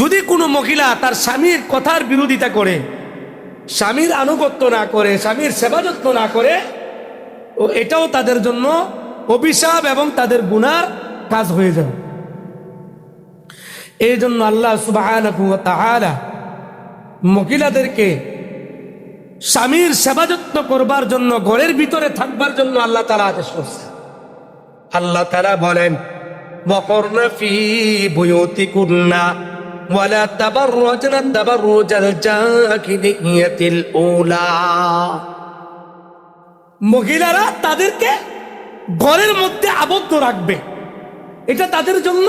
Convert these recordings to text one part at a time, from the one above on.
যদি কোনো মহিলা তার স্বামীর কথার বিরোধিতা করে, স্বামীর আনুগত্য না করে, স্বামীর সেবা যত্ন না করে, ও এটাও তাদের জন্য অভিশাপ এবং তাদের গুনার কাজ হয়ে যাবে। এই জন্য আল্লাহ সুবহানাহু ওয়া তাআলা মহিলাদেরকে স্বামীর সেবা যত্ন করবার জন্য, ঘরের ভিতরে থাকবার জন্য আল্লাহ তাআলা আদেশ করছে। আল্লাহ তাআলা বলেন, ওয়াকরনা ফি বুয়ুতিকুন্না ওয়ালা তাবাররাজনা তাবাররুজাল জাহিলিয়াতিল উলা। মহিলারা তাদেরকে ঘরের মধ্যে আবদ্ধ রাখবে, এটা তাদের জন্য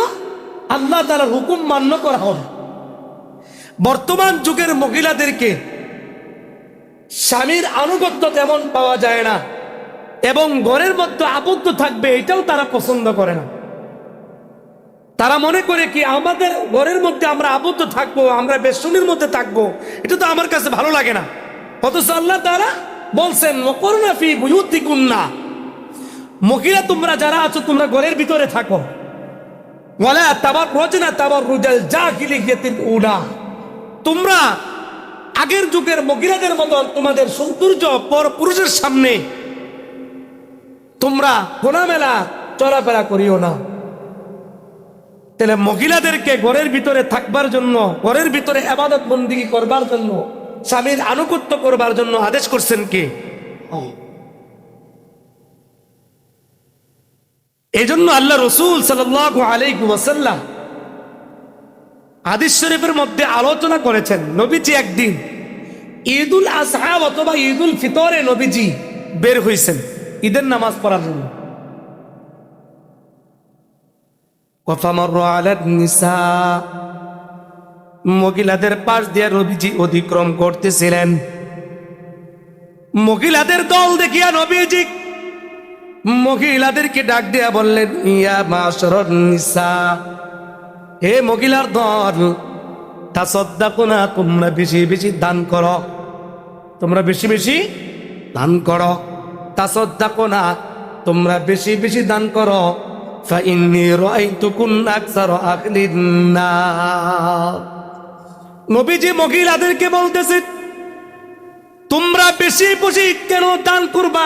আল্লাহ তাআলার হুকুম মান্য করা হবে। বর্তমান যুগের মহিলাদেরকে স্বামীর আনুগত্য তেমন পাওয়া যায় না এবং ঘরের মধ্যে আবদ্ধ থাকবে এটাও তারা পছন্দ করে না। তারা মনে করে কি আমাদের ঘরের মধ্যে আমরা আবদ্ধ থাকবো, আমরা বেষ্টনীর মধ্যে থাকবো, এটা তো আমার কাছে ভালো লাগে না। অথচ আল্লাহ তাআলা বলছেন, ওয়াকরনা ফি বুয়ুতিকুন্না, মহিলা তোমরা যারা আছো তোমরা ঘরের ভিতরে থাকো, ওয়ালা তাবাররাজনা তাবাররুজাল জাহিলিয়াতিল উলা, তোমরা আগের যুগের মহিলাদের মতো তোমাদের সৌন্দর্য পর পুরুষের সামনে তোমরা খোলামেলা চলাফেরা করিও না। তাহলে মহিলাদেরকে ঘরের ভিতরে থাকবার জন্য, ঘরের ভিতরে ইবাদত বন্দেগী করবার জন্য, স্বামীর আনুগত্য করবার জন্য আদেশ করছেন কে? এই জন্য আল্লাহ রাসূল সাল্লাল্লাহু আলাইহি ওয়াসাল্লাম হাদিস শরীফের মধ্যে আলোচনা করেছেন, নবীজি একদিন ঈদুল আযহা অথবা ঈদুল ফিতরে নবীজি বের হয়েছেন ঈদের নামাজ পড়ার জন্য। মহিলাদের পাশ দিয়ে নবীজি অতিক্রম করতেছিলেন। মহিলাদের দল দেখিয়া নবীজি মহিলাদেরকে ডাক দিয়া বললেন, ইয়া মাশারান নিসা, হে মহিলার দল, তাসাদদাকুনা, তোমরা বেশি বেশি দান করো, তোমরা বেশি বেশি দান করো। তাসাদদাকুনা, তোমরা বেশি বেশি দান করো। ফাইন্নী রাআইতুকুন্না আকসারা আহলিন নার। নবীজি মহিলাদেরকে বলতেছে, তোমরা বেশি বেশি কেন দান করবা?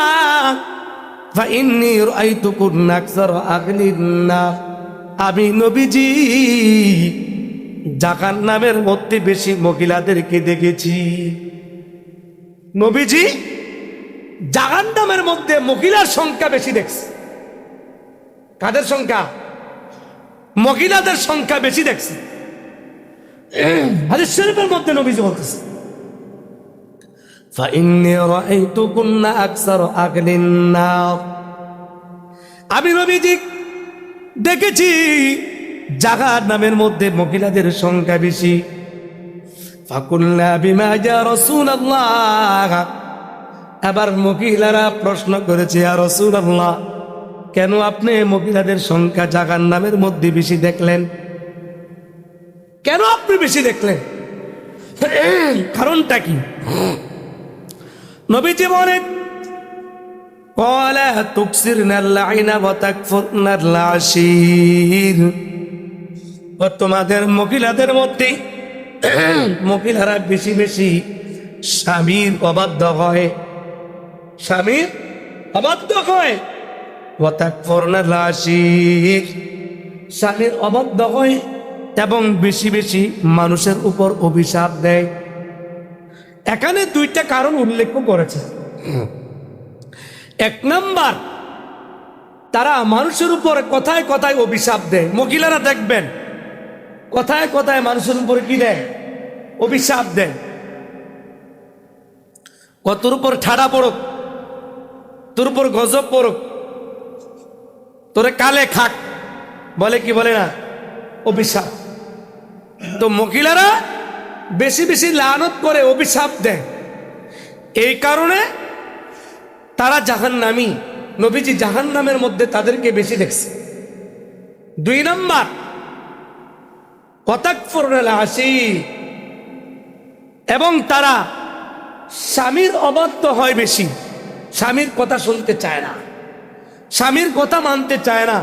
ফাইন্নী রাআইতুকুন্না আকসারা আহলিন নার, আমি নবীজি জাহান্নামের মধ্যে বেশি মহিলাদেরকে দেখেছি। নবীজি জাহান্নামের মধ্যে মহিলার সংখ্যা বেশি দেখছে। কাদের সংখ্যা? মহিলাদের সংখ্যা বেশি দেখছে। হাদিস শরীফের মধ্যে নবীজি বলতেছে, ফাইন্নী রাআইতুকুন্না আকসারা আহলিন নার, আমি নবীজি দেখেছি জাহান্নামের মধ্যে মহিলাদের সংখ্যা বেশি। ফাকুলনা বিমা ইয়া রাসূলুল্লাহ, আবার মহিলারা প্রশ্ন করেছে, ইয়া রাসূলুল্লাহ, কেন আপনি মহিলাদের সংখ্যা জাহান্নামের মধ্যে বেশি দেখলেন? কেন আপনি বেশি দেখলেন? কারণটা কি? নবীজি বলেন, ক্বালা তুকসিরনাল লাইনা ওয়া তাকফুরনাল আশীর, তোমাদের মহিলাদের মধ্যে মহিলারা বেশি বেশি স্বামীর অবাধ্য হয়, স্বামীর অবাধ্য হয়। ওয়া তাকফুরনাল আশীর, স্বামীর অবাধ্য হয় এবং বেশি বেশি মানুষের উপর অভিশাপ দেয়। এখানে দুইটা কারণ উল্লেখ করেছে। এক নাম্বার, তারা মানুষের উপর কথায় কথায় অভিশাপ দেয়। মহিলারা দেখবেন কথায় কথায় মানুষের উপর কি দেয়? অভিশাপ দেয়। তোর উপর ঠাড়া পড়ুক, তোর উপর গজব পড়ুক, তোরে কালে খাক, বলে কি বলে না? অভিশাপ। তো মহিলারা বেশি বেশি লানত করে, অভিশাপ দেয়। এই কারণে তারা জাহান্নামী। নবীজি জাহান্নামের মধ্যে তাদেরকে বেশি দেখছে। দুই নাম্বার, ওয়াতাকফুরনাল আশীর, এবং তারা স্বামীর অবাধ্য হয় বেশি, স্বামীর কথা শুনতে চায় না, স্বামীর কথা মানতে চায় না।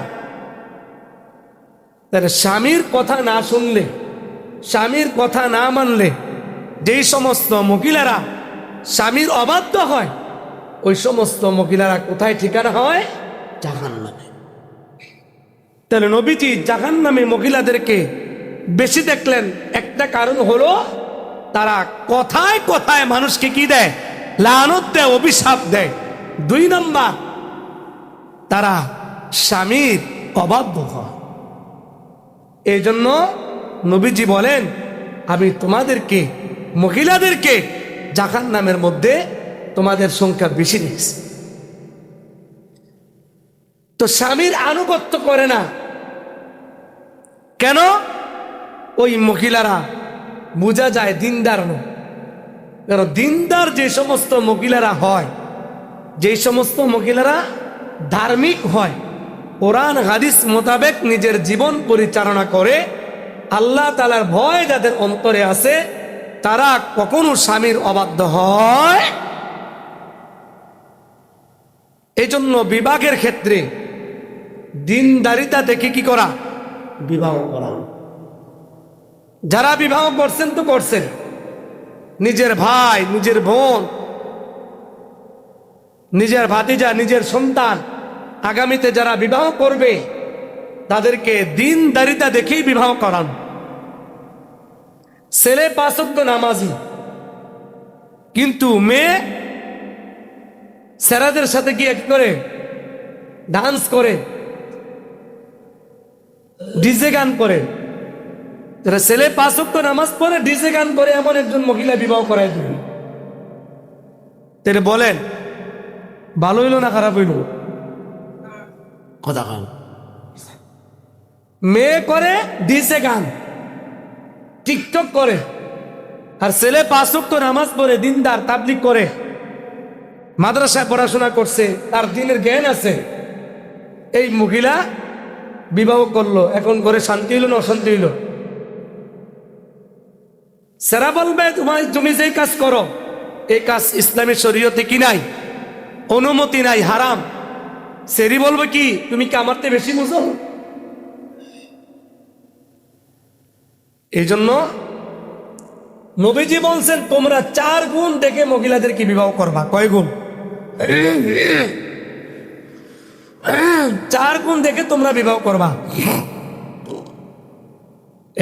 তাহলে স্বামীর কথা না শুনলে স্বামীর কথা না মানলে যেই সমস্ত মহিলারা স্বামীর অবাধ্য হয়, ওই সমস্ত মহিলারা কোথায় ঠিকানা হয়? জাহান্নামে। তাহলে নবীজি জাহান্নামে মহিলাদেরকে বেশি দেখলেন, একটা কারণ হলো তারা কথায় কথায় মানুষকে কি দেয়? লানত দেয়, অভিশাপ দেয়। 2 নম্বর, তারা স্বামীর অবাধ্য হয়। এই জন্য নবীজি বলেন, আমি তোমাদেরকে মহিলাদেরকে জাহান্নামের মধ্যে তোমাদের সংখ্যা বেশি দেখছি। তো স্বামীর আনুগত্য করে না কেন? ওই মহিলারা বোঝা যায় দিনদার নয়। কারণ দিনদার যে সমস্ত মহিলারা হয়, যে সমস্ত মহিলারা ধার্মিক হয়, কোরআন হাদিস মোতাবেক নিজের জীবন পরিচালনা করে, আল্লাহ তাআলার ভয় যাদের অন্তরে আছে, তারা কখনো স্বামীর অবাধ্য হয়। এই জন্য বিবাহের ক্ষেত্রে দিনদারিতা দেখে কি করা? বিবাহ করা। যারা বিবাহ করছেন তো করছেন, নিজের ভাই, নিজের বোন, নিজের ভাতিজা, নিজের সন্তান আগামীতে যারা বিবাহ করবে, তাদেরকে দিনদারিতা দেখেই বিবাহ করান। ছেলে 5 ওয়াক্ত নামাজি, কিন্তু মেয়ে ছেলেদের সাথে গিয়ে কি করে? ডান্স করে, ডিজে গান করে। ছেলে 5 ওয়াক্ত নামাজ পড়ে, ডিজে গান করে, এমন একজন মহিলা বিবাহ করায় দিবে। তাহলে বলেন ভালো হইল না খারাপ হইল? কথা গান মেয়ে করে, ডিজে গান, টিকটক করে, আর ছেলে 5 ওয়াক্ত নামাজ পড়ে, দিনদার, তাবলীগ করে, মাদ্রাসায় পড়াশোনা করছে, তার দিনের জ্ঞান আছে। এই মহিলা বিবাহ করলো, এখন করে শান্তি হইল না অশান্তি হইল? সেরা বলবে তুমি যেই কাজ করো, এই কাজ ইসলামী শরীয়তে কি নাই, অনুমতি নাই, হারাম। সেরি বলবে কি, তুমি কি আমার থেকে বেশি বুঝো? এই জন্য নবীজি বলছেন, তোমরা 4 গুণ দেখে মহিলাদেরকে বিবাহ করবা। কয় গুণ? 4 গুণ দেখে তোমরা বিবাহ করবা।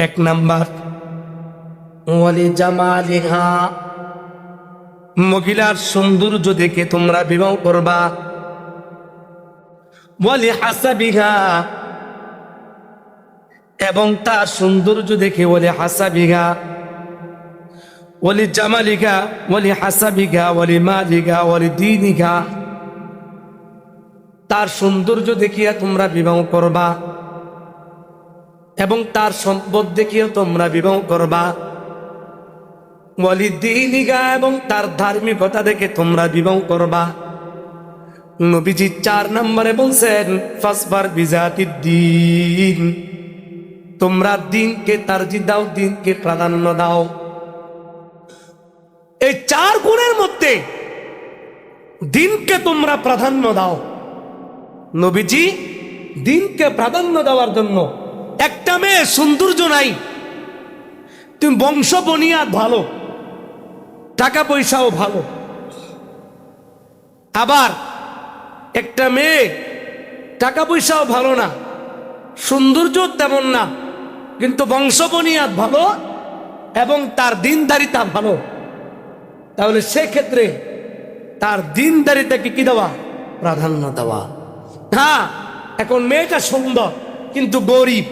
1 নাম্বার, ওয়ালি জামালিহা, মহিলার সৌন্দর্য দেখে তোমরা বিবাহ করবা। ওয়ালি হাসাবিহা, এবং তার সৌন্দর্য দেখে, ওয়ালি হাসাবিহা, ওয়ালি জামালিহা, ওয়ালি হাসাবিহা, ওয়ালি মালিহা, ওয়ালি দীনিহা, তার সৌন্দর্য দেখিয়া তোমরা বিবাহ করবা, এবং তার সম্পদ দেখিয়া তোমরা বিবাহ করবা। ওয়ালি দীনিহা, এবং তার ধার্মিকতা দেখে তোমরা বিবাহ করবা। নবীজি 4 নম্বরে বলছেন, ফাসবার বিজাতিদ দ্বীন, তোমরা দিনকে তারজিহ দাও, দিনকে প্রাধান্য দাও। এই 4 গুণের মধ্যে দিনকে তোমরা প্রাধান্য দাও। নবীজি দিনকে প্রাধান্য দেওয়ার জন্য, একটা মেয়ে সৌন্দর্য নাই, তুমি বংশ বনিয়াদ ভালো, টাকা পয়সাও ভালো, আবার একটা মেয়ে টাকা পয়সাও ভালো না, সৌন্দর্য তেমন না, কিন্তু বংশ বনিয়াদ ভালো এবং তার দিনদারিতা ভালো, তাহলে সেক্ষেত্রে তার দিনদারিতাকে কি দেওয়া? প্রাধান্য দেওয়া। হ্যাঁ, এখন মেয়েটা সুন্দর কিন্তু গরিব,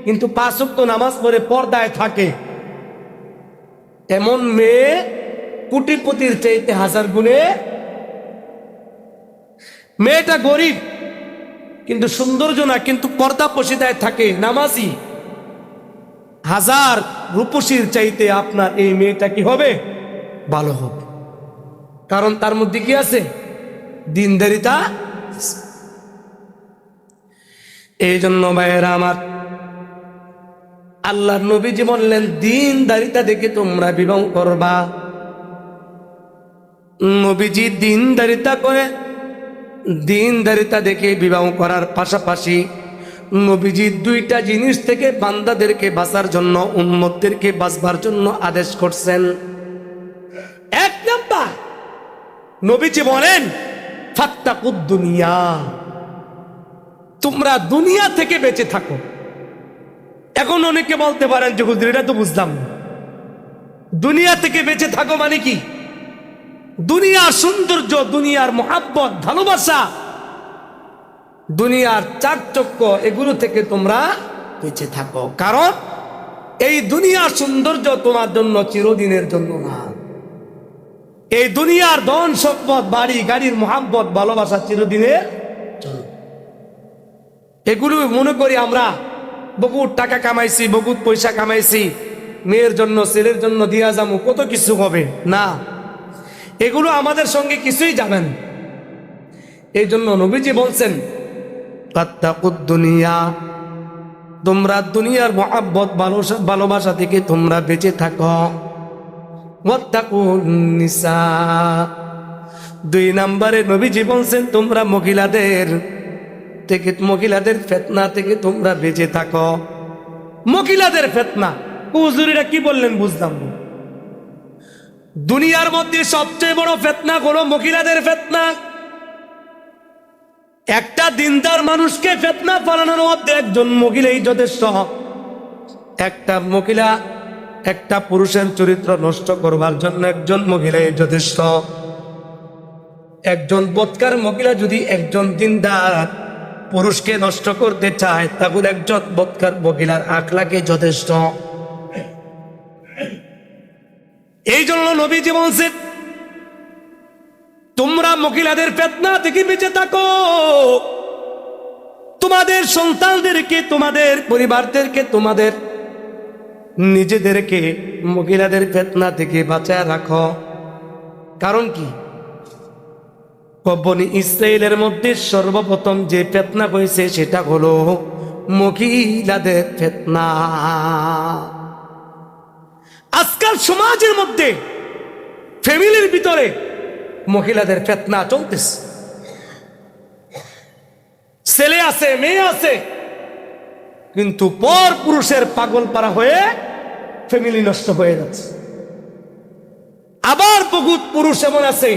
কিন্তু 5 ওয়াক্ত নামাজ পড়ে পর্দায় থাকে, এমন মেয়ে কোটিপতির চাইতে 1000 গুণে। মেয়েটা গরিব কিন্তু সৌন্দর্য না, কিন্তু পর্দা পশিদায় থাকে, নামাজি, 1000 রূপসীর চাইতে আপনার এই মেয়েটা কি হবে? ভালো হবে। কারণ তার মধ্যে কি আছে? দিনদারিতা। এই জন্য ভাইয়েরা আমার, আল্লাহর নবীজি বললেন, দিনদারিতা দেখে তোমরা বিবাহ করবা। নবীজি দিনদারিতা করে, দিনদারিতা দেখে বিবাহ করার পাশাপাশি নবীজি দুইটা জিনিস থেকে বান্দাদেরকে বাঁচার জন্য, উম্মতদেরকে বাঁচবার জন্য আদেশ করছেন। এক নাম্বার, নবীজি বলেন ফাত্তাকুদ দুনিয়া, তোমরা দুনিয়া থেকে বেঁচে থাকো। এখন অনেকে বলতে পারেন যে হুজুর এটা তো বুঝলাম না, দুনিয়া থেকে বেঁচে থাকো মানে কি? দুনিয়ার সৌন্দর্য, দুনিয়ার মোহাব্বত, ভালোবাসা, দুনিয়ার চাকচক্য, এগুলো থেকে তোমরা বেঁচে থাকো। কারণ এই দুনিয়ার সৌন্দর্য তোমার জন্য চিরদিনের জন্য না। এই দুনিয়ার ধন সম্পদ, বাড়ি গাড়ির মোহাব্বত, ভালোবাসা চিরদিনের জন্য। এগুলো মনে করি আমরা বহুত টাকা কামাইছি, বহুত পয়সা কামাইছি, মেয়ের জন্য ছেলের জন্য দিয়া যাবো, কত কিছু হবে না, এগুলো আমাদের সঙ্গে কিছুই যাবেন। এই জন্য নবীজি বলছেন ফাত্তাকুদ দুনিয়া, তোমরা দুনিয়ার মোহাব্বত, ভালোবাসা থেকে তোমরা বেঁচে থাকো। ওয়াত্তাকুন নিসা, দুই নম্বরে নবীজি বলছেন তোমরা মহিলাদের ফিতনা থেকে তোমরা বেঁচে থাকো। মহিলাদের ফিতনা, হুজুরিরা কি বললেন বুঝলাম না। দুনিয়ার মধ্যে সবচেয়ে বড় ফিতনা হলো মহিলাদের ফিতনা। একটা দিনদার মানুষকে ফিতনা ফলানোর মধ্যে একজন মহিলাই যথেষ্ট। একটা মহিলা, একটা পুরুষের চরিত্র নষ্ট করবার জন্য একজন মহিলাই যথেষ্ট। একজন বদকার মহিলা যদি একজন দিনদার পুরুষকে নষ্ট করতে চায়, তাহলে একজন বদকার মহিলার আখলাকে যথেষ্ট। এই জন্য নবীজি বলছেন তোমরা মহিলাদের ফিতনা থেকে বেঁচে থাকো। তোমাদের সন্তানদেরকে, তোমাদের পরিবারদেরকে, তোমাদের নিজেদেরকে মহিলাদের ফিতনা থেকে বাঁচায় রাখো। কারণ কি? বনি ইসরাইলের মধ্যে সর্বপ্রথম যে ফিতনা হয়েছে সেটা হলো মহিলাদের ফিতনা। আজকাল সমাজের মধ্যে, ফ্যামিলির ভিতরে মহিলাদের ফিতনা চলতেছে। ছেলে আছে, মেয়ে আছে, কিন্তু পর পুরুষের পাগল পারা হয়ে ফ্যামিলি নষ্ট হয়ে যাচ্ছে। আবার বহুত পুরুষ এমন আছে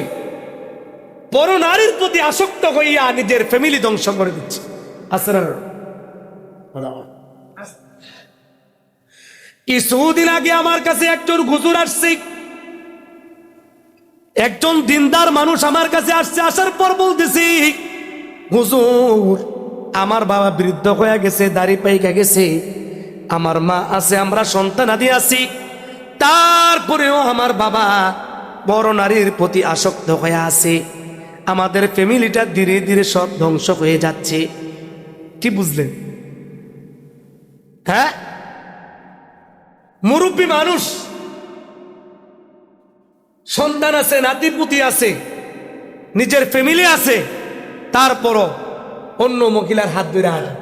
পর নারীর প্রতি আসক্ত হইয়া নিজের ফ্যামিলি ধ্বংস করে দিচ্ছে। কিছুদিন আগে আমার কাছে একজন হুজুর আসছে, একজন দিনদার মানুষ আমার কাছে আসছে। আসার পর বলতেছি, হুজুর আমার বাবা বৃদ্ধ হয়ে গেছে, দাড়ি পাইকা গেছে, আমার মা আছে, আমরা সন্তানাদি আছি, তারপরেও আমার বাবা বড় নারীর প্রতি আসক্ত হয়ে আছে। আমাদের ফ্যামিলিটা ধীরে ধীরে সব ধ্বংস হয়ে যাচ্ছে। কি বুঝলেন? হ্যাঁ, মুরব্বী মানুষ, সন্তান আছে, নাতিপুতি আছে, নিজের ফ্যামিলি আছে, তারপরও অন্য মহিলার হাত ধরে আসে।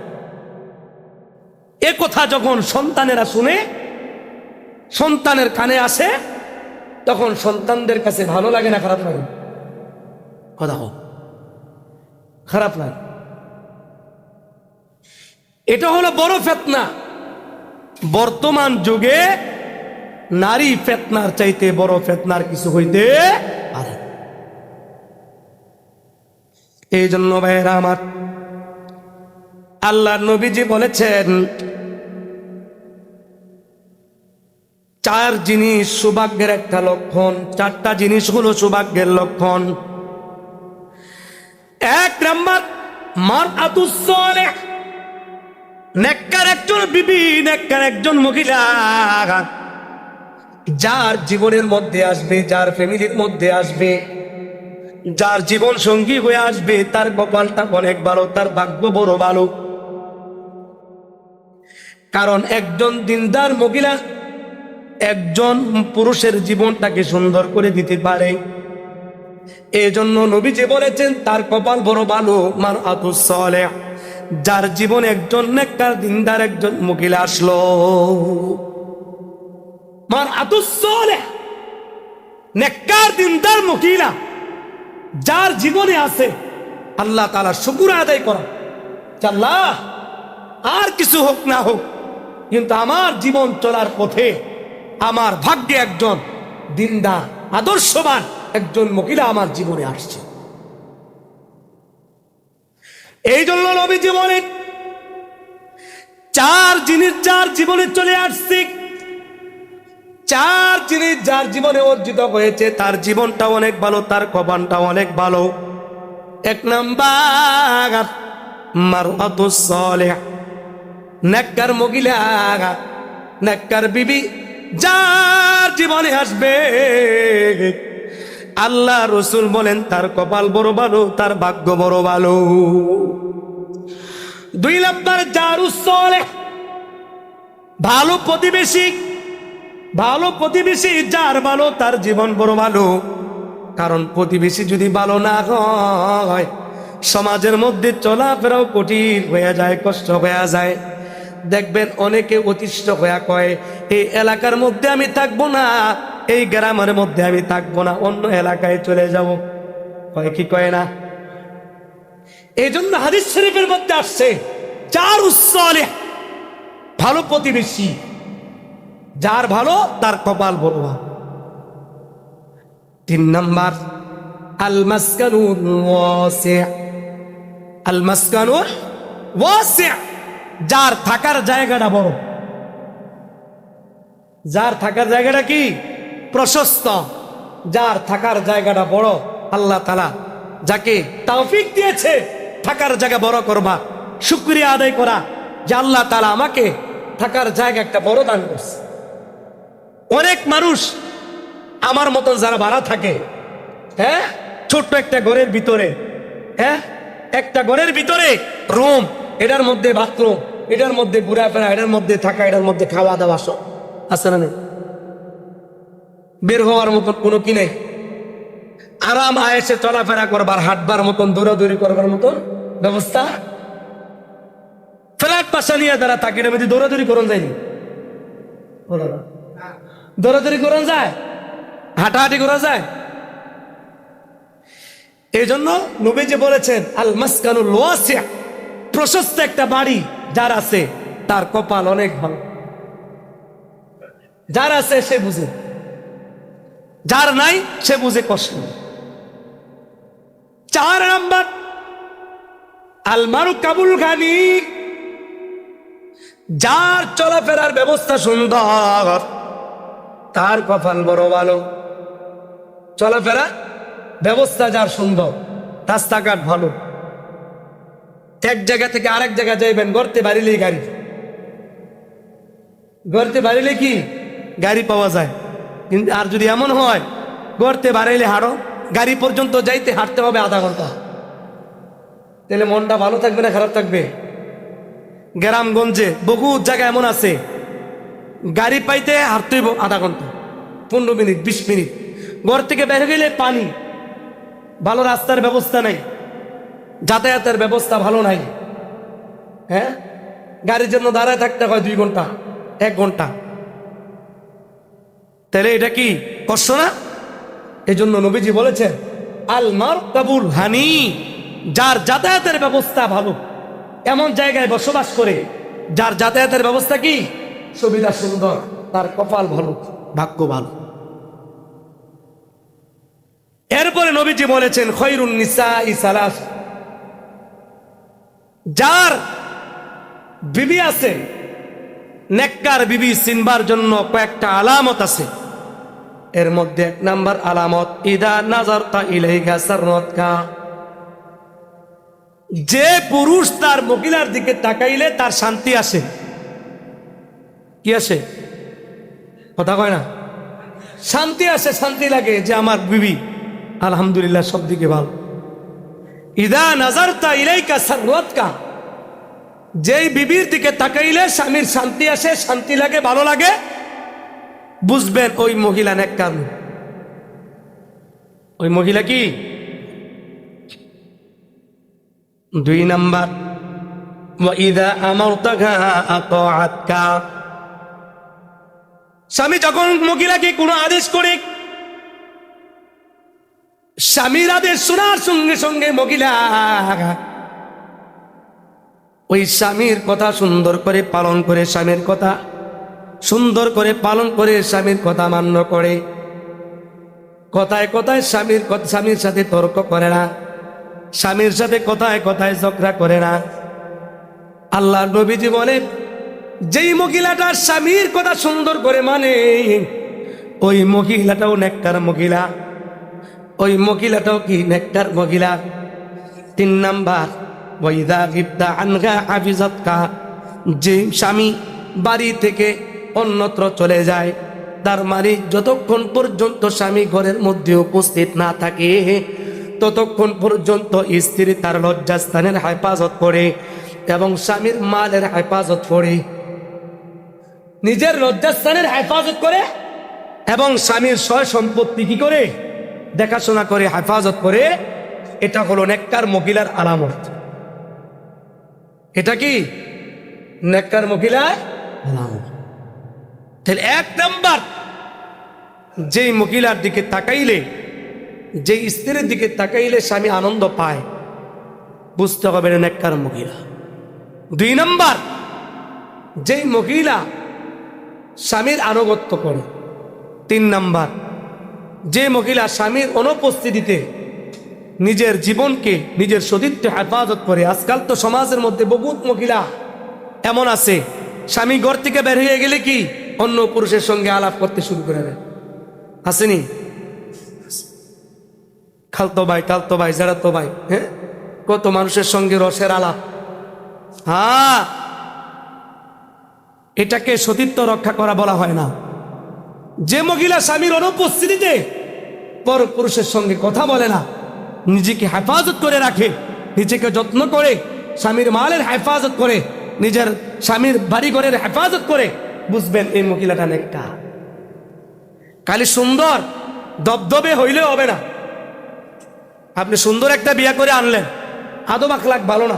এ কথা যখন সন্তানেরা শুনে, সন্তানের কানে আসে, তখন সন্তানদের কাছে ভালো লাগে না খারাপ লাগে? কথা হোক, খারাপ লাগে। এটা হলো বড় ফিতনা। বর্তমান যুগে নারী ফিতনার চাইতে বড় ফিতনার কিছু হইতে পারে। এই জন্য ভাইয়েরা আমার, আল্লাহর নবীজি বলেছেন চার জিনিস সৌভাগ্যের একটা লক্ষণ। চারটা জিনিস হলো সৌভাগ্যের লক্ষণ। এক নাম্বার, মারআতুস সালেহ, নেককার একজন বিবি, নেককার একজন মহিলা, যার জীবনের মধ্যে আসবে, যার ফ্যামিলির মধ্যে আসবে, যার জীবন সঙ্গী হয়ে আসবে, তার কপালটা অনেক ভালো, তার ভাগ্য বড় ভালো। কারণ একজন দিনদার মহিলা একজন পুরুষের জীবনটাকে সুন্দর করে দিতে পারে। এই জন্য নবীজি বলেছেন তার কপাল বড় ভালো। মারআতুস সালেহ, যার জীবন একজন নেককার দিনদার একজন মহিলা আসলো। মারআতুস সালেহ, নেককার দিনদার মহিলা যার জীবনে আছে, আল্লাহ তাআলা শুকর আদায় করা, আল্লাহ আর কিছু হোক না হোক, কিন্তু আমার জীবন চলার পথে আমার ভাগ্যে একজন দিনদার আদর্শবান একজন মহিলা আমার জীবনে আসছে। এই জন্য নবীজি বলেন, চার জিনিস যার জীবনে চলে আসছে, চার জিনিস যার জীবনে অর্জিত হয়েছে, তার জীবনটা অনেক ভালো, তার কপালটা অনেক ভালো। এক নাম্বার মারআতুস সালিহ, নেককার মহিলা, নেককার বিবি যার জীবনে আসবে, আল্লাহ রসুল বলেন তার কপাল বড় ভালো, তার ভাগ্য বড় ভালো। দুই নাম্বার জারুস সালেহ, ভালো প্রতিবেশী, ভালো প্রতিবেশী যার ভালো, তার জীবন বড় ভালো। কারণ প্রতিবেশী যদি ভালো না হয়, সমাজের মধ্যে চলাফেরাও কঠিন হয়ে যায়, কষ্ট হয়ে যায়। দেখবেন অনেকে অতিষ্ঠ হয়ে কয়, এই এলাকার মধ্যে আমি থাকবো না, এই গ্রামের মধ্যে আমি থাকবো না, অন্য এলাকায় চলে যাব। কয় কি কয় না? এই জন্য হাদিস শরীফের মধ্যে আসছে জারুস সালিহ, ভালো প্রতিবেশী যার ভালো, তার কপাল বড়। তিন নাম্বার আল মাসকানুল ওয়াসি', আল মাসকানুল ওয়াসি', যার থাকার জায়গাটা বড়, যার থাকার জায়গাটা কি প্রশস্ত, যার থাকার জায়গাটা বড়। আল্লাহ তাআলা যাকে তৌফিক দিয়েছে থাকার জায়গা বড় করবা, শুকরিয়া আদায় করা যে আল্লাহ তাআলা আমাকে থাকার জায়গা একটা বড় দান করছে। অনেক মানুষ আমার মতন যারা ভাড়া থাকে, হ্যাঁ, ছোট্ট একটা ঘরের ভিতরে, হ্যাঁ, একটা ঘরের ভিতরে রুম, এটার মধ্যে বাথরুম, এটার মধ্যে ঘোরাফেরা, এটার মধ্যে থাকা, এটার মধ্যে খাওয়া দাওয়া সব আছে না নেই? বের হওয়ার মতন কোনো কি নেই, আরাম আয়েসে চলাফেরা করবার, হাঁটবার মতন, দৌড়াদৌড়ি করবার মতন ব্যবস্থা। ফ্ল্যাট পাশা নিয়ে যারা থাকে, এটার মধ্যে দৌড়াদৌড়ি করন যায়নি, দৌড়াদৌড়ি করন যায়, হাঁটাহাঁটি করা যায়। এই জন্য নবীজি বলেছেন আল মাসকানুল ওয়াসি', প্রশস্ত একটা বাড়ি যার আছে তার কপাল অনেক ভালো। যার আছে সে বুঝে, যার নাই সে বুঝে কষ্ট। চার নাম্বার আল মারকাবুল গানি, যার চলাফেরার ব্যবস্থা সুন্দর, তার কপাল বড় ভালো। চলাফেরা ব্যবস্থা যার সুন্দর, রাস্তাঘাট ভালো, এক জায়গা থেকে আরেক জায়গা যাইবেন, গড়তে বাড়িলেই গাড়ি, গড়তে বাড়িলে কি গাড়ি পাওয়া যায়। কিন্তু আর যদি এমন হয় গড়তে বাড়াইলে হাঁটো, গাড়ি পর্যন্ত যাইতে হাঁটতে হবে আধা ঘন্টা, তাহলে মনটা ভালো থাকবে না খারাপ থাকবে? গ্রামগঞ্জে বহু জায়গা এমন আছে, গাড়ি পাইতে হাঁটতে হইব আধা ঘন্টা, 15 মিনিট 20 মিনিট। ঘর থেকে বের গেলে পানি, ভালো রাস্তার ব্যবস্থা নাই, যাতায়াতের ব্যবস্থা ভালো নাই, হ্যাঁ, গাড়ির জন্য দাঁড়ায় থাকতে হয় 2 ঘন্টা 1 ঘন্টা, তাহলে এটা কি কষ্ট না? এই জন্য নবীজি বলেছেন আল মারকাবুল হানি, যার যাতায়াতের ব্যবস্থা ভালো, এমন জায়গায় বসবাস করে যার যাতায়াতের ব্যবস্থা কি সুবিধা সুন্দর, তার কপাল ভালো, ভাগ্য ভালো। এরপরে নবীজি বলেছেন খৈরুন নিসাই সালাস, যার বিবি আছে, নেককার বিবি চিনবার জন্য কয়েকটা আলামত আছে। এর মধ্যে 1 নাম্বার আলামত ইদা নাজারতা ইলাইহা সাররাতকা, যে পুরুষ তার মহিলার দিকে তাকাইলে তার শান্তি আসে। কি আসে? কথা কয় না, শান্তি আসে, শান্তি লাগে যে আমার বিবি আলহামদুলিল্লাহ সব দিকে ভালো। ইদা নাজারতা ইলাইকা সাররাতকা, যেই বিবির দিকে তাকাইলে স্বামীর শান্তি আসে, শান্তি লাগে, ভালো লাগে, বুঝবেন ওই মহিলা নেককার, ওই মহিলা কি। 2 নাম্বার ওয়া ইদা আমারতাকা আতাআতকা, স্বামী যখন মহিলাকে কোনো আদেশ করে, স্বামীর আদেশ শোনার সঙ্গে সঙ্গে মহিলা ওই স্বামীর কথা সুন্দর করে পালন করে, স্বামীর কথা সুন্দর করে পালন করে, স্বামীর কথা মান্য করে, কথায় কথায় স্বামীর সাথে তর্ক করে না, স্বামীর সাথে কথায় কথায় ঝগড়া করে না। আল্লাহ নবীজি বলে, যেই মহিলাটা স্বামীর কথা সুন্দর করে মানে, ওই মহিলাটাও নেককার মহিলা, ওই মহিলাটাও কি নেককার মহিলা। 3 নাম্বার, ওয়াইদা গিবতা আনহা হাফিজাতকা, যে স্বামী বাড়ি থেকে অন্যত্র চলে যায়, তার মানে যতক্ষণ পর্যন্ত স্বামী ঘরের মধ্যে উপস্থিত না থাকে, ততক্ষণ পর্যন্ত স্ত্রী তার লজ্জাস্থানের হেফাজত করে এবং স্বামীর মালের হেফাজত করে, নিজের লজ্জাস্থানের হেফাজত করে এবং স্বামীর সয় সম্পত্তি কি করে দেখাশোনা করে, হেফাজত করে। এটা হলো নেককার মহিলার আলামত। এটা কি নেককার মহিলার আলামত। তাহলে 1 নাম্বার, যেই মহিলার দিকে তাকাইলে, যেই স্ত্রীর দিকে তাকাইলে স্বামী আনন্দ পায়, বুঝতে হবে নেককার মহিলা। 2 নাম্বার, যেই মহিলা স্বামীর আনুগত্য করে। 3 নাম্বার, যে মহিলা স্বামীর অনুপস্থিতিতে নিজের জীবনকে, নিজের সতীত্ব হেফাজত করে। আজকাল তো সমাজের মধ্যে বহুত মহিলা এমন আছে, স্বামী ঘর থেকে বের হয়ে গেলে কি অন্য পুরুষের সঙ্গে আলাপ করতে শুরু করে দেয়। আসেনি? খালতো ভাই, টালতো ভাই, জাড়াতো ভাই, হ্যাঁ, কত মানুষের সঙ্গে রসের আলাপ। হ্যাঁ, এটাকে সতীত্ব রক্ষা করা বলা হয় না। যে মহিলা স্বামীর অনুপস্থিতিতে পর পুরুষের সঙ্গে কথা বলে না, নিজেকে হেফাজত করে রাখে, নিজেকে যত্ন করে, স্বামীর মালের হেফাজত করে, নিজের স্বামীর বাড়ি ঘরের হেফাজত করে, বুঝবেন এই মহিলাটা নেককার। খালি সুন্দর দবদবে হইলেও হবে না। আপনি সুন্দর একটা বিয়ে করে আনলেন, আদব আখলাক ভালো না,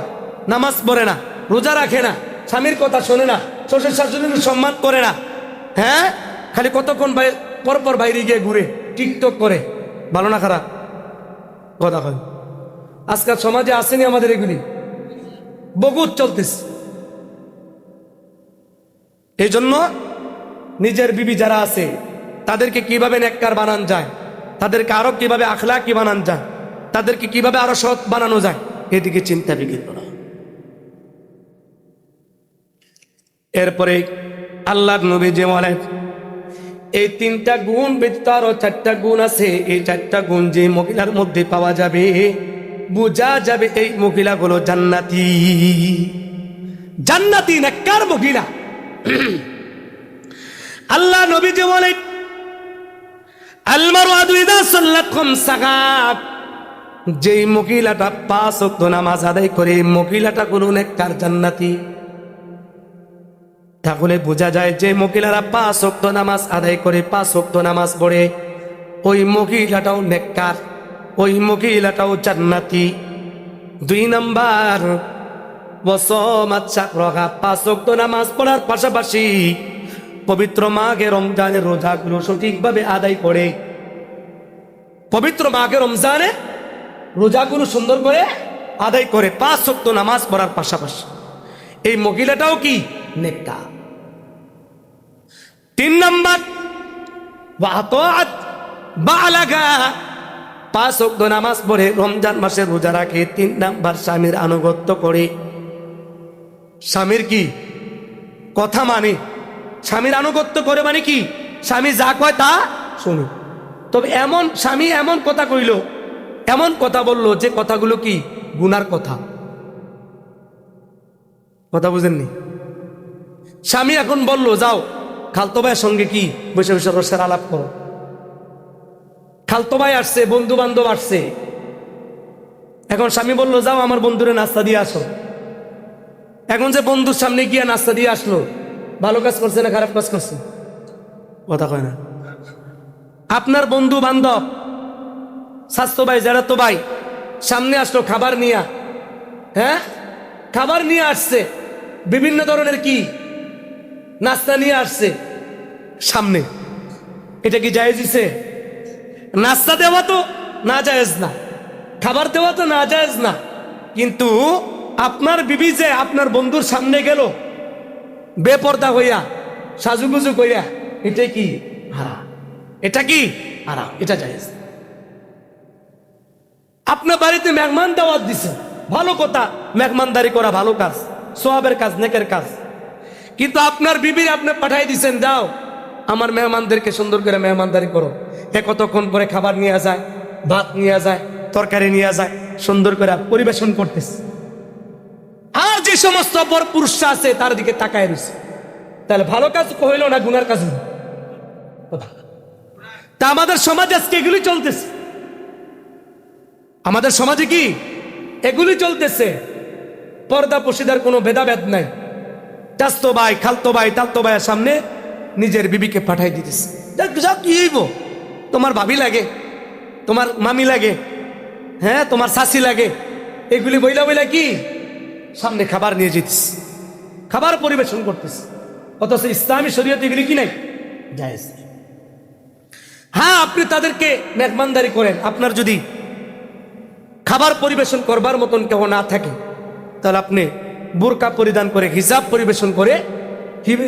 নামাজ পড়ে না, রোজা রাখে না, স্বামীর কথা শোনে না, শ্বশুর শাশুড়ির সম্মান করে না, হ্যাঁ, খালি কতক্ষণ পরপর বাইরে গিয়ে ঘুরে টিকটক করে, ভালো না খারাপ কথা হয়? আজকাল সমাজে আসেনি আমাদের এগুলি, বহুত চলতেছে। এই জন্য নিজের বিবি যারা আছে তাদেরকে কিভাবে নেককার বানানো যায়, তাদেরকে আরো কিভাবে আখলাকি বানানো যায়, তাদেরকে কিভাবে আরো সৎ বানানো যায়, এদিকে চিন্তা বিঘ্ন না। এরপরে আল্লাহর নবী যে বলেন, এই 3টা গুণ ব্যতীত আরো 4টা গুণ আছে। এই 4টা গুণ যে মহিলার মধ্যে পাওয়া যাবে, বোঝা যাবে এই মহিলাগুলো জান্নাতি, জান্নাতি নেককার মহিলা। আল্লাহ নবী যে বলেন, আল মারওয়াতু ইযা সাল্লাত খামসাহা, যেই মহিলাটা 5 ওয়াক্ত নামাজ আদায় করে, মহিলাটা কোনো নেককার জান্নাতি। তাহলে বোঝা যায় যে মহিলারা 5 ওয়াক্ত নামাজ আদায় করে, 5 ওয়াক্ত নামাজ পড়ে, ওই মহিলাটাও নেককার, ওই মহিলাটাও জান্নাতি। 2 নাম্বার, ওয়াসামাত শাহরাহা, 5 ওয়াক্ত নামাজ পড়ার পাশাপাশি পবিত্র মাঘে রমজানের রোজাগুলো সঠিকভাবে আদায় করে, পবিত্র মাঘে রমজানে রোজাগুলো সুন্দর করে আদায় করে, 5 ওয়াক্ত নামাজ পড়ার পাশাপাশি এই মহিলাটাও কি নেককার। 3 নাম্বার, ওয়াতাআত বালাগা, 5 ওয়াক্ত নামাজ পড়ে, রমজান মাসে রোজা রাখে। 3 নাম্বার, স্বামীর আনুগত্য করে, স্বামীর কি কথা মানে, স্বামীর আনুগত্য করে, মানে কি স্বামী যা কয় তা শুনে। তবে এমন স্বামী এমন কথা কইল, এমন কথা বলল যে কথাগুলো কি গুনার কথা, কথা বুঝেননি? স্বামী এখন বলল, যাও খালতো ভাইয়ের সঙ্গে কি বসে বসে রসের আলাপ করো। খালতো ভাই আসছে, বন্ধু বান্ধব আসছে, এখন স্বামী বলল, যাও আমার বন্ধুরে নাস্তা দিয়ে আসো। এখন যে বন্ধুর সামনে গিয়ে নাস্তা দিয়ে আসলো, ভালো কাজ করছে না খারাপ কাজ করছে? কথা কয় না। আপনার বন্ধু বান্ধব, স্বাস্থ্য ভাই, যারা তো ভাই সামনে আসলো খাবার নিয়ে, হ্যাঁ, খাবার নিয়ে আসছে, বিভিন্ন ধরনের কি নাস্তা নিয়ে আসছে সামনে, এটা কি জায়েজ হইছে? নাস্তা দেওয়া তো না জায়েজ না, খাবার দেওয়া তো না জায়েজ না, কিন্তু আপনার বিবি যে আপনার বন্ধুর সামনে গেল বেপর্দা হইয়া সাজুগুজু কইয়া, এটা কি হারাম? এটা কি হারাম? এটা জায়েজ। আপনার বাড়িতে মেহমান দাওয়াত দিছে, ভালো কথা, মেহমানদারি করা ভালো কাজ, সওয়াবের কাজ, নেকের কাজ। কিন্তু আপনার বিবির আপনি পাঠাই দিছেন, যাও আমার মেহমানদেরকে সুন্দর করে মেহমানদারি করো। কতক্ষণ পরে খাবার নিয়ে যায়, ভাত নিয়ে যায়, তরকারি নিয়ে যায়, সুন্দর করে পরিবেশন করতেছে। আর যে সমস্ত অপর পুরুষরা আছে তার দিকে তাকায় রয়েছে, তাহলে ভালো কাজ হইল না গুনার কাজ হইল? তা আমাদের সমাজে আজকে এগুলি চলতেছে। আমাদের সমাজে কি এগুলি চলতেছে? পর্দা পশিদার কোনো ভেদাভেদ নাই। চাচতো ভাই, খালতো ভাই, তালতো ভাইয়ের সামনে নিজের বিবিকে পাঠাই দিতেছে। যাক কি হইব, তোমার ভাবি লাগে, তোমার মামি লাগে, হ্যাঁ তোমার শাশি লাগে, এগুলি বইলা বইলা কি সামনে খাবার নিয়ে যেতেছে, খাবার পরিবেশন করতেছে। অথচ ইসলামী শরীয়তে এগুলি কি নাই, জায়েজ। হ্যাঁ, আপনি তাদেরকে মেহমানদারি করেন। আপনার যদি খাবার পরিবেশন করবার মতন কেউ না থাকে, তাহলে আপনি বোরকা পরিধান করে, হিজাব পরিবেশন করে,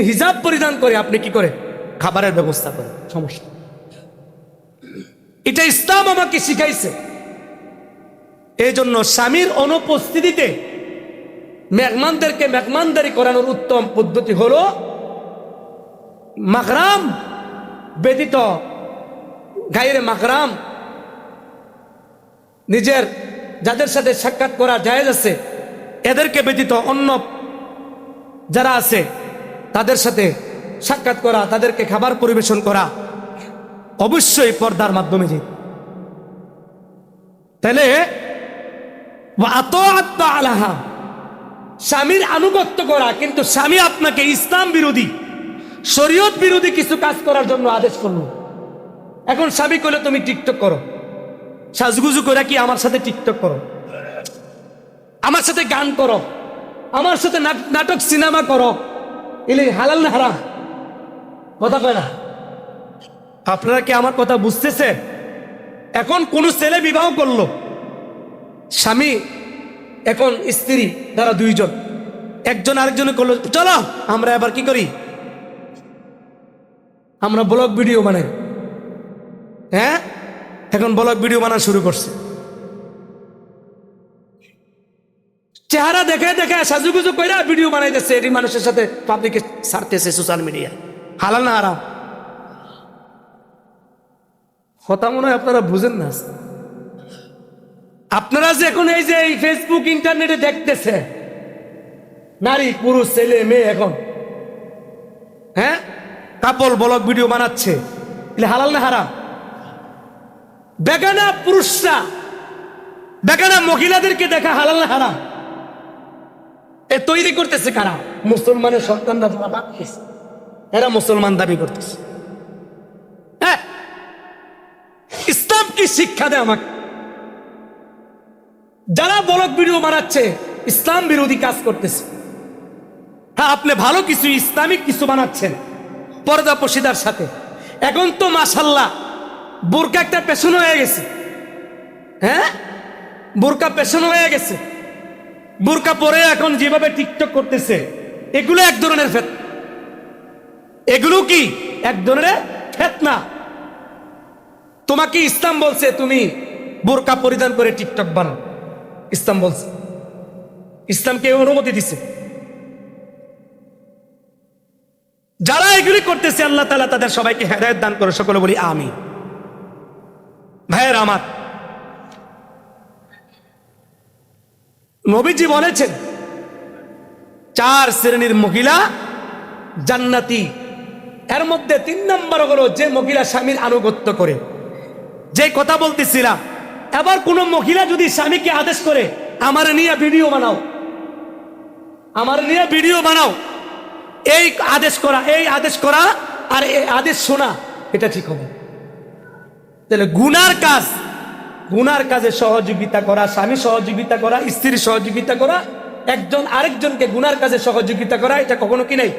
হিজাব পরিধান করে আপনি কি করে খাবারের ব্যবস্থা করেন, সমস্যা। এটা ইসলাম আমাকে শিখাইছে। এই জন্য স্বামীর অনুপস্থিতিতে মেহমানদেরকে মেহমানদারি করানোর উত্তম পদ্ধতি হলো মাহরাম ব্যতীত, গায়রে মাহরাম, নিজের যাদের সাথে সাক্ষাৎ করা জায়েজ আছে এদেরকে ব্যতীত অন্য যারা আছে তাদের সাথে সাক্ষাৎ করা, তাদেরকে খাবার পরিবেশন করা অবশ্যই পর্দার মাধ্যমে। যে তাহলে স্বামীর আনুগত্য করা, কিন্তু স্বামী আপনাকে ইসলাম বিরোধী, শরীয়ত বিরোধী কিছু কাজ করার জন্য আদেশ করলো। এখন স্বামী কইলে তুমি টিকটক করো, সাজগুজু করে কি আমার সাথে টিকটক করো, আমার সাথে গান করো, আমার সাথে নাটক সিনেমা করো, এলে হালাল না হারাম? কথা কয় না। আপনারা কি আমার কথা বুঝতেছে? এখন কোন ছেলে বিবাহ করলো, স্বামী এখন স্ত্রী তারা দুইজন, একজন আরেকজনে করলো, চলো আমরা এবার কি করি, আমরা ব্লগ ভিডিও বানাই। হ্যাঁ, এখন ব্লগ ভিডিও বানানো শুরু করছে, চেহারা দেখে দেখে সাজুগুজু কইরা ভিডিও বানাইতেছে, এটি মানুষের সাথে পাবলিকে ছাড়তেছে সোশ্যাল মিডিয়া। হালাল না হারাম? কথা মনে হয় আপনারা বুঝেন না। আপনারা যে এখন এই যে ফেসবুক ইন্টারনেটে দেখতেছে, নারী পুরুষ ছেলে মেয়ে এখন হ্যাঁ কাপল ব্লগ ভিডিও বানাচ্ছে, এগুলো হালাল না হারাম? বেগানা পুরুষরা বেগানা মহিলাদেরকে দেখা হালাল না হারাম? এ তৈরি করতেছে কারা? মুসলমানের সন্তানরা, এরা মুসলমান দাবি করতেছে। হ্যাঁ, ইসলাম কি শিক্ষা দেয় আমাকে? যারা ব্লগ ভিডিও বানাচ্ছে ইসলাম বিরোধী কাজ করতেছে। হ্যাঁ, আপনি ভালো কিছু ইসলামিক কিছু বানাচ্ছেন পর্দা পশিদার সাথে। এখন তো মাশাআল্লাহ বোরকা একটা পেছন হয়ে গেছে। হ্যাঁ, বোরকা পেছন হয়ে গেছে, বোরকা পরে এখন যেভাবে টিকটক করতেছে, এগুলো এক ধরনের ফিতনা। এগুলো কি এক ধরনের ফিতনা? তোমাকে ইসলাম বলছে তুমি বোরকা পরিধান করে টিকটক বানাও, ইসলাম বলছে, ইসলামকে অনুমতি দিছে। যারা এগুলি করতেছে আল্লাহ তাআলা তাদের সবাইকে হেদায়েত দান করে, সকলে বলি আমিন। ভাইয়ের আমার, নবীজি বলেছেন 4 শ্রেণীর মহিলা জান্নাতি। এর মধ্যে 3 নম্বর হলো যে মহিলা স্বামীর আনুগত্য করে। যে কথা বলতেছিলাম, এবার কোন মহিলা যদি স্বামীকে আদেশ করে আমার নিয়ে ভিডিও বানাও, আমার নিয়ে ভিডিও বানাও, এই আদেশ করা, এই আদেশ করা আর এই আদেশ শোনা, এটা ঠিক হবে? তাহলে গুনার কাজে সহযোগিতা করা, স্বামী সহযোগিতা করা, স্ত্রী সহযোগিতা করা, একজন আরেকজনকে গুনার কাজে সহযোগিতা করা, এটা কখনো কি নাই